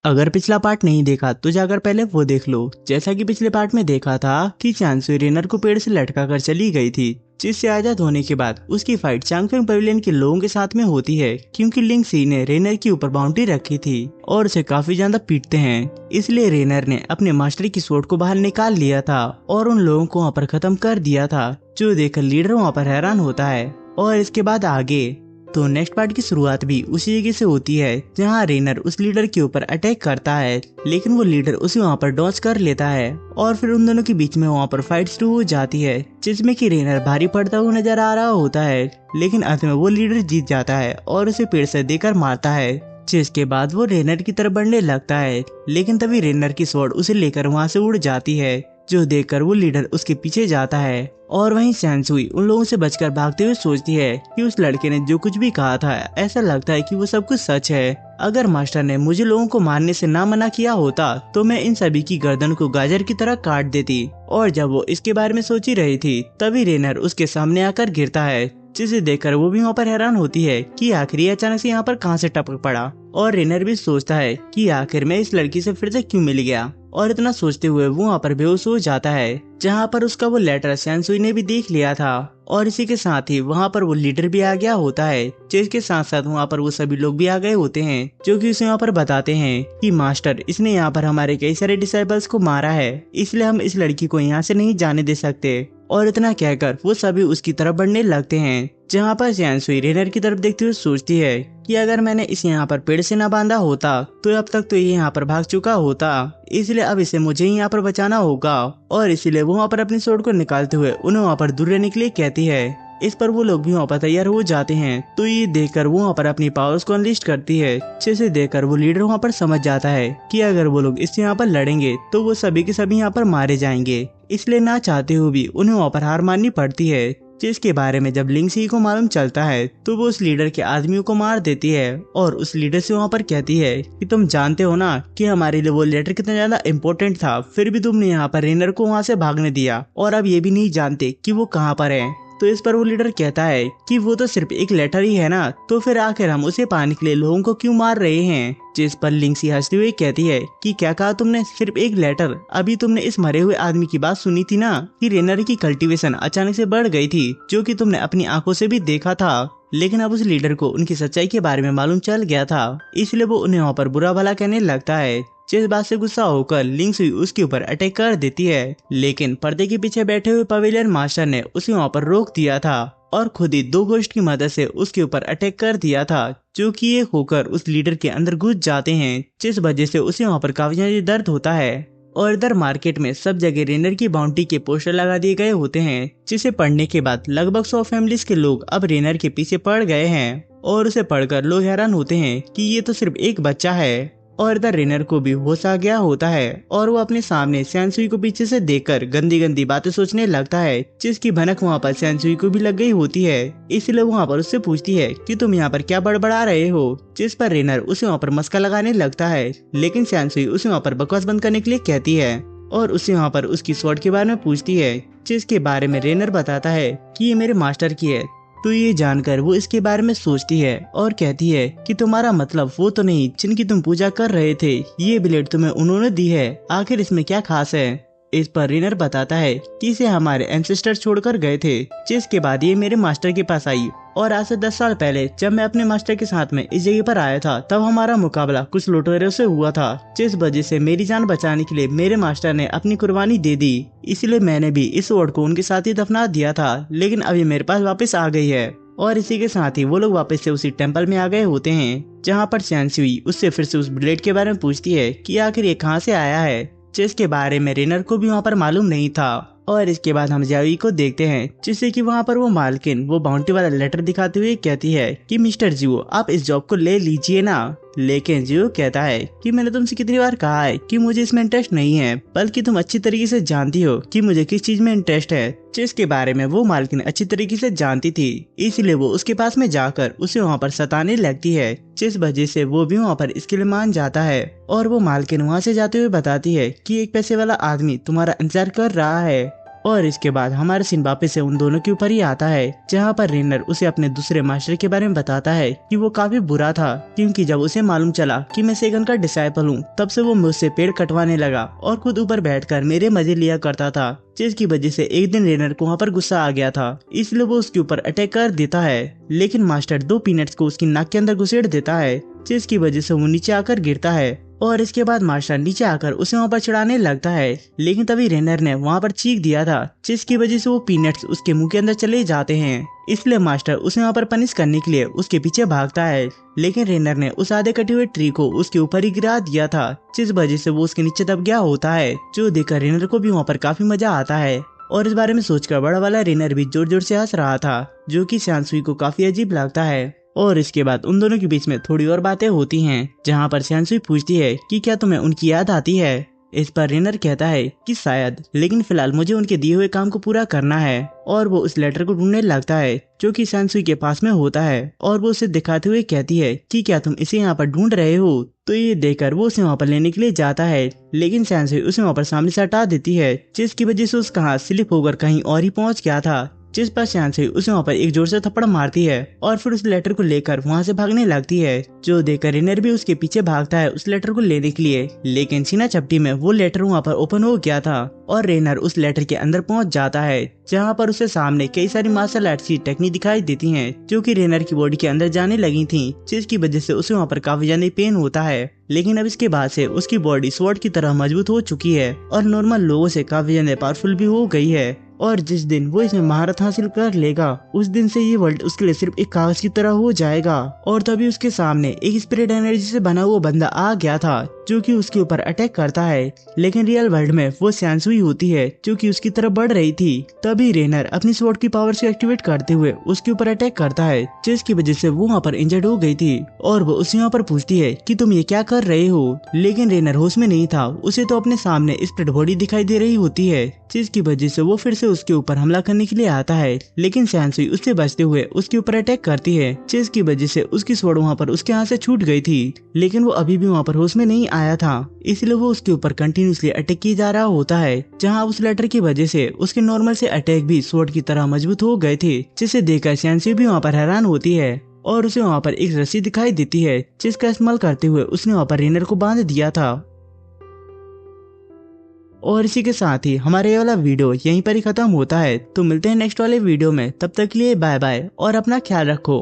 अगर पिछला पार्ट नहीं देखा तो जाकर पहले वो देख लो। जैसा कि पिछले पार्ट में देखा था कि चांगसुई रेनर को पेड़ से लटका कर चली गई थी, जिससे आजाद होने के बाद उसकी फाइट चांगफेंग पवेलियन के लोगों के साथ में होती है, क्योंकि लिंग सी ने रेनर के ऊपर बाउंड्री रखी थी और उसे काफी ज्यादा पीटते हैं। इसलिए रेनर ने अपने मास्टर की स्वॉर्ड को बाहर निकाल लिया था और उन लोगों को वहाँ पर खत्म कर दिया था, जो देखकर लीडर वहाँ पर हैरान होता है। और इसके बाद आगे तो नेक्स्ट पार्ट की शुरुआत भी उसी जगह से होती है जहां रेनर उस लीडर के ऊपर अटैक करता है, लेकिन वो लीडर उसे वहां पर डॉज कर लेता है और फिर उन दोनों के बीच में वहां पर फाइट शुरू हो जाती है, जिसमें कि रेनर भारी पड़ता हुआ नजर आ रहा होता है। लेकिन अंत में वो लीडर जीत जाता है और उसे पेड़ से देकर मारता है, जिसके बाद वो रेनर की तरफ बढ़ने लगता है। लेकिन तभी रेनर की स्वॉर्ड उसे लेकर वहां से उड़ जाती है, जो देखकर वो लीडर उसके पीछे जाता है। और वहीं सैनसुई उन लोगों से बचकर भागते हुए सोचती है कि उस लड़के ने जो कुछ भी कहा था, ऐसा लगता है कि वो सब कुछ सच है। अगर मास्टर ने मुझे लोगों को मारने से ना मना किया होता तो मैं इन सभी की गर्दन को गाजर की तरह काट देती। और जब वो इसके बारे में सोच ही रही थी तभी रेनर उसके सामने आकर गिरता है, जिसे देखकर वो भी वहाँ पर हैरान होती है कि आखिर ये अचानक से यहाँ पर कहाँ से टपक पड़ा। और रेनर भी सोचता है कि आखिर मैं इस लड़की से फिर से क्यों मिल गया, और इतना सोचते हुए वो वहाँ पर बेहोश हो जाता है, जहाँ पर उसका वो लेटर सैनसुई ने भी देख लिया था। और इसी के साथ ही वहाँ पर वो लीडर भी आ गया होता है, जिसके साथ साथ वहाँ पर वो सभी लोग भी आ गए होते हैं, जो कि उसे यहाँ पर बताते हैं कि मास्टर इसने यहाँ पर हमारे कई सारे डिसाइपल्स को मारा है, इसलिए हम इस लड़की को यहाँ से नहीं जाने दे सकते। और इतना कहकर वो सभी उसकी तरफ बढ़ने लगते हैं, जहाँ पर सैनसुई रेनर की तरफ देखते हुए सोचती है कि अगर मैंने इसे यहाँ पर पेड़ से न बांधा होता तो अब तक तो ये यहाँ पर भाग चुका होता, इसलिए अब इसे मुझे ही यहाँ पर बचाना होगा। और इसीलिए वो वहाँ पर अपनी स्वॉर्ड को निकालते हुए उन्हें वहाँ पर दूर रहने के लिए कहती है। इस पर वो लोग भी वहाँ पर तैयार हो जाते हैं, तो ये देखकर वो वहाँ पर अपनी पावर्स को अनलिस्ट करती है, जिसे देखकर वो लीडर वहाँ पर समझ जाता है कि अगर वो लोग इससे यहाँ पर लड़ेंगे तो वो सभी के सभी यहाँ पर मारे जाएंगे, इसलिए ना चाहते हुए भी उन्हें वहाँ पर हार माननी पड़ती है। जिसके बारे में जब लिंग सी को मालूम चलता है तो वो उस लीडर के आदमियों को मार देती है और उस लीडर से वहाँ पर कहती है कि तुम जानते हो ना कि हमारे लिए वो लेटर कितना ज्यादा इम्पोर्टेंट था, फिर भी तुमने यहाँ पर रेनर को वहाँ से भागने दिया और अब ये भी नहीं जानते कि वो कहाँ पर है। तो इस पर वो लीडर कहता है कि वो तो सिर्फ एक लेटर ही है ना, तो फिर आखिर हम उसे पाने के लिए लोगों को क्यों मार रहे हैं। जिस पर लिंग सी हंसते हुए कहती है कि क्या कहा तुमने, सिर्फ एक लेटर? अभी तुमने इस मरे हुए आदमी की बात सुनी थी ना कि रेनर की कल्टीवेशन अचानक से बढ़ गई थी, जो कि तुमने अपनी आंखों से भी देखा था। लेकिन अब उस लीडर को उनकी सच्चाई के बारे में मालूम चल गया था, इसलिए वो उन्हें वहाँ पर बुरा भला कहने लगता है। जिस बात से गुस्सा होकर लिंग सुई उसके ऊपर अटैक कर देती है, लेकिन पर्दे के पीछे बैठे हुए पवेलियन मास्टर ने उसे वहाँ पर रोक दिया था और खुद ही दो घोस्ट की मदद से उसके ऊपर अटैक कर दिया था, जो कि ये होकर उस लीडर के अंदर घुस जाते हैं, जिस वजह से उसे वहाँ पर काफी ज्यादा दर्द होता है। और इधर मार्केट में सब जगह रेनर की बाउंड्री के पोस्टर लगा दिए गए होते हैं, जिसे पढ़ने के बाद लगभग 100 फैमिलीज के लोग अब रेनर के पीछे पड़ गए हैं। और उसे पढ़कर लोग हैरान होते हैं कि ये तो सिर्फ एक बच्चा है। और इधर रेनर को भी होश आ गया होता है और वो अपने सामने सैनसुई को पीछे से देखकर गंदी गंदी बातें सोचने लगता है, जिसकी भनक वहाँ पर सैनसुई को भी लग गई होती है। इसलिए वहाँ पर उससे पूछती है कि तुम यहाँ पर क्या बड़बड़ा रहे हो, जिस पर रेनर उसे वहाँ पर मस्का लगाने लगता है, लेकिन सैनसुई उसे वहाँ पर बकवास बंद करने के लिए कहती है और उसे वहाँ पर उसकी स्वॉर्ड के बारे में पूछती है, जिसके बारे में रेनर बताता है कि ये मेरे मास्टर की है। तो ये जानकर वो इसके बारे में सोचती है और कहती है कि तुम्हारा मतलब वो तो नहीं जिनकी तुम पूजा कर रहे थे, ये ब्लेड तुम्हें उन्होंने दी है, आखिर इसमें क्या खास है। इस पर रेनर बताता है कि इसे हमारे एंसेस्टर छोड़कर गए थे, जिसके बाद ये मेरे मास्टर के पास आई। और आज से 10 साल पहले जब मैं अपने मास्टर के साथ में इस जगह पर आया था, तब हमारा मुकाबला कुछ लुटेरों से हुआ था, जिस वजह से मेरी जान बचाने के लिए मेरे मास्टर ने अपनी कुर्बानी दे दी। इसलिए मैंने भी इस स्वॉर्ड को उनके साथ ही दफना दिया था, लेकिन अभी मेरे पास वापस आ गई है। और इसी के साथ ही वो लोग वापस से उसी टेम्पल में आ गए होते हैं, जहाँ पर सैनसुई उससे फिर से उस ब्लेड के बारे में पूछती है कि आखिर ये कहाँ से आया है, जिसके बारे में रेनर को भी वहाँ पर मालूम नहीं था। और इसके बाद हम जावी को देखते हैं, जिससे कि वहाँ पर वो मालकिन वो बाउंड्री वाला लेटर दिखाते हुए कहती है कि मिस्टर जियो आप इस जॉब को ले लीजिए ना। लेकिन जियो कहता है कि मैंने तुमसे कितनी बार कहा है कि मुझे इसमें इंटरेस्ट नहीं है, बल्कि तुम अच्छी तरीके से जानती हो कि मुझे किस चीज में इंटरेस्ट है, जिसके बारे में वो मालकिन अच्छी तरीके से जानती थी। इसलिए वो उसके पास में जाकर उसे वहाँ पर सताने लगती है, जिस वजह से वो भी वहाँ पर इसके लिए मान जाता है। और वो मालकिन वहाँ से जाते हुए बताती है कि एक पैसे वाला आदमी तुम्हारा इंतजार कर रहा है। और इसके बाद हमारा सीन वापस से उन दोनों के ऊपर ही आता है, जहाँ पर रेनर उसे अपने दूसरे मास्टर के बारे में बताता है कि वो काफी बुरा था, क्योंकि जब उसे मालूम चला कि मैं सेगन का डिसाइपल हूँ, तब से वो मुझसे पेड़ कटवाने लगा और खुद ऊपर बैठकर मेरे मजे लिया करता था, जिसकी वजह से एक दिन रेनर को वहाँ पर गुस्सा आ गया था, इसलिए वो उसके ऊपर अटैक कर देता है। लेकिन मास्टर 2 पीनट्स को उसकी नाक के अंदर घुसेड़ देता है, जिसकी वजह से वो नीचे आकर गिरता है और इसके बाद मास्टर नीचे आकर उसे वहाँ पर चढ़ाने लगता है। लेकिन तभी रेनर ने वहाँ पर चीख दिया था, जिसकी वजह से वो पीनट्स उसके मुंह के अंदर चले जाते हैं, इसलिए मास्टर उसे वहाँ पर पनिश करने के लिए उसके पीछे भागता है। लेकिन रेनर ने उस आधे कटे हुए ट्री को उसके ऊपर ही गिरा दिया था, जिस वजह से वो उसके नीचे दब गया होता है, जो देखकर रेनर को भी वहाँ पर काफी मजा आता है। और इस बारे में सोचकर बड़ा वाला रेनर भी जोर जोर से हंस रहा था, जो कि शांसुई को काफी अजीब लगता है। और इसके बाद उन दोनों के बीच में थोड़ी और बातें होती हैं, जहाँ पर शांसुई पूछती है कि क्या तुम्हें उनकी याद आती है। इस पर रेनर कहता है कि शायद, लेकिन फिलहाल मुझे उनके दिए हुए काम को पूरा करना है। और वो उस लेटर को ढूंढने लगता है जो कि शांसुई के पास में होता है, और वो उसे दिखाते हुए कहती है कि क्या तुम इसे यहाँ पर ढूंढ रहे हो। तो ये देखकर वो उसे वहाँ पर लेने के लिए जाता है, लेकिन शांसुई उसे वहाँ पर सामने से हटा देती है, जिसकी वजह से उसका हाथ स्लिप होकर कहीं और ही पहुँच गया था, जिस पर शांसुई उसे वहाँ पर एक जोर से थप्पड़ मारती है और फिर उस लेटर को लेकर वहाँ से भागने लगती है, जो देखकर रेनर भी उसके पीछे भागता है उस लेटर को लेने के लिए। लेकिन सीना चपटी में वो लेटर वहाँ पर ओपन हो गया था और रेनर उस लेटर के अंदर पहुँच जाता है, जहाँ पर उसे सामने कई सारी मार्शल आर्ट्स की टेक्निक दिखाई देती हैं, जो कि रेनर की बॉडी के अंदर जाने लगी थी, जिसकी वजह से उसे वहाँ पर काफी ज्यादा पेन होता है। लेकिन अब इसके बाद से उसकी बॉडी स्वॉर्ड की तरह मजबूत हो चुकी है और नॉर्मल लोगों से काफी ज्यादा पावरफुल भी हो गई है। और जिस दिन वो इसमें महारत हासिल कर लेगा, उस दिन से ये वर्ल्ड उसके लिए सिर्फ एक कागज की तरह हो जाएगा। और तभी उसके सामने एक स्पिरिट एनर्जी से बना हुआ बंदा आ गया था, जो कि उसके ऊपर अटैक करता है। लेकिन रियल वर्ल्ड में वो शांसुई होती है, जो कि उसकी तरफ बढ़ रही थी। तभी रेनर अपनी स्वॉर्ड की पावर्स को एक्टिवेट करते हुए उसके ऊपर अटैक करता है, जिसकी वजह से वो वहाँ पर इंजर्ड हो गई थी। और वो उसे यहाँ पर पूछती है कि तुम ये क्या कर रहे हो। लेकिन रेनर होश में नहीं था, उसे तो अपने सामने स्प्लिट बॉडी दिखाई दे रही होती है, जिसकी वजह से वो फिर से उसके ऊपर हमला करने के लिए आता है। लेकिन शांसुई उससे बचते हुए उसके ऊपर अटैक करती है, जिसकी वजह से उसकी स्वॉर्ड वहाँ पर उसके हाथ से छूट गई थी। लेकिन वो अभी भी वहाँ पर होश में नहीं आया था, इसलिए वो उसके ऊपर कंटिन्यूसली अटैक किया जा रहा होता है, जहाँ उस लेटर की वजह से उसके नॉर्मल से अटैक भी स्वॉर्ड की तरह मजबूत हो गए थे, जिसे देखकर शांसुई भी वहाँ पर हैरान होती है। और उसे वहाँ पर एक रस्सी दिखाई देती है, जिसका इस्तेमाल करते हुए उसने वहाँ पर रेनर को बांध दिया था। और इसी के साथ ही हमारे ये वाला वीडियो यहीं पर ही खत्म होता है। तो मिलते हैं नेक्स्ट वाले वीडियो में, तब तक के लिए बाय बाय और अपना ख्याल रखो।